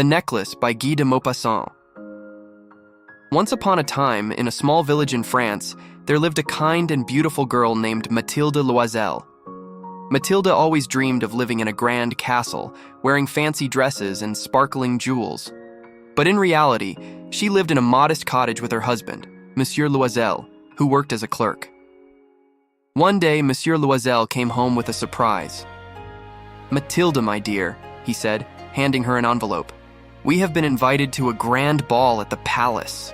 The Necklace by Guy de Maupassant. Once upon a time, in a small village in France, there lived a kind and beautiful girl named Mathilde Loisel. Mathilde always dreamed of living in a grand castle, wearing fancy dresses and sparkling jewels. But in reality, she lived in a modest cottage with her husband, Monsieur Loisel, who worked as a clerk. One day, Monsieur Loisel came home with a surprise. "Mathilde, my dear," he said, handing her an envelope. "We have been invited to a grand ball at the palace."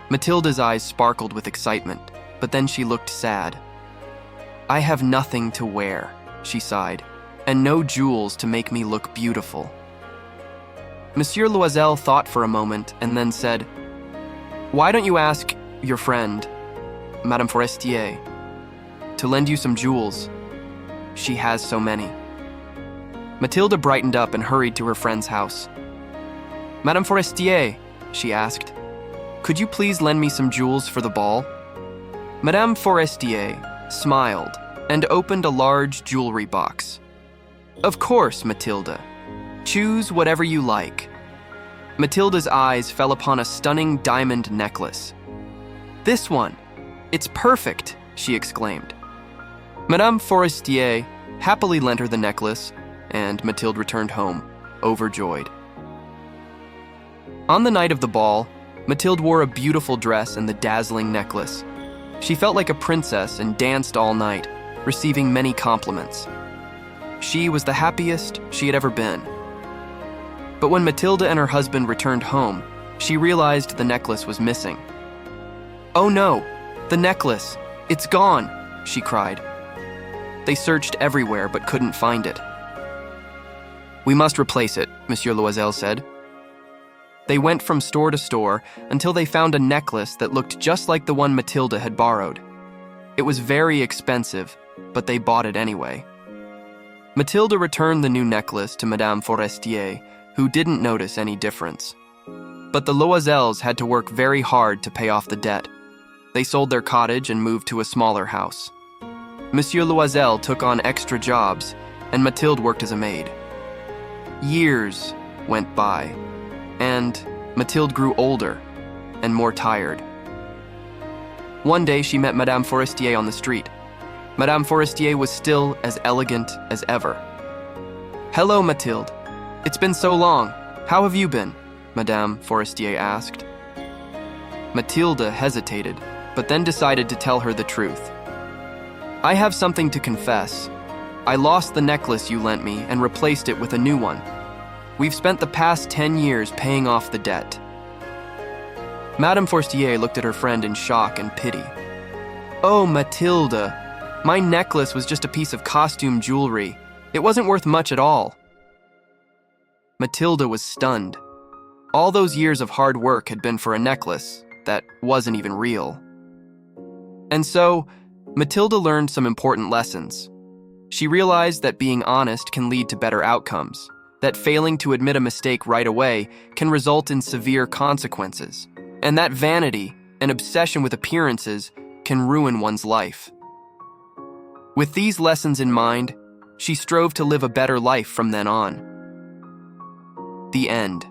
Mathilde's eyes sparkled with excitement, but then she looked sad. "I have nothing to wear," she sighed, "and no jewels to make me look beautiful." Monsieur Loisel thought for a moment and then said, "Why don't you ask your friend, Madame Forestier, to lend you some jewels? She has so many." Mathilde brightened up and hurried to her friend's house. "Madame Forestier," she asked, "could you please lend me some jewels for the ball?" Madame Forestier smiled and opened a large jewelry box. "Of course, Mathilde. Choose whatever you like." Mathilde's eyes fell upon a stunning diamond necklace. "This one! It's perfect!" she exclaimed. Madame Forestier happily lent her the necklace, and Mathilde returned home, overjoyed. On the night of the ball, Mathilde wore a beautiful dress and the dazzling necklace. She felt like a princess and danced all night, receiving many compliments. She was the happiest she had ever been. But when Mathilde and her husband returned home, she realized the necklace was missing. "Oh no, the necklace! It's gone!" she cried. They searched everywhere but couldn't find it. "We must replace it," Monsieur Loisel said. They went from store to store until they found a necklace that looked just like the one Mathilde had borrowed. It was very expensive, but they bought it anyway. Mathilde returned the new necklace to Madame Forestier, who didn't notice any difference. But the Loisels had to work very hard to pay off the debt. They sold their cottage and moved to a smaller house. Monsieur Loisel took on extra jobs, and Mathilde worked as a maid. Years went by, and Mathilde grew older and more tired. One day she met Madame Forestier on the street. Madame Forestier was still as elegant as ever. "Hello, Mathilde. It's been so long. How have you been?" Madame Forestier asked. Mathilde hesitated, but then decided to tell her the truth. "I have something to confess. I lost the necklace you lent me and replaced it with a new one. We've spent the past 10 years paying off the debt." Madame Forestier looked at her friend in shock and pity. "Oh, Mathilde, my necklace was just a piece of costume jewelry. It wasn't worth much at all." Mathilde was stunned. All those years of hard work had been for a necklace that wasn't even real. And so, Mathilde learned some important lessons. She realized that being honest can lead to better outcomes, that failing to admit a mistake right away can result in severe consequences, and that vanity, an obsession with appearances, can ruin one's life. With these lessons in mind, she strove to live a better life from then on. The end.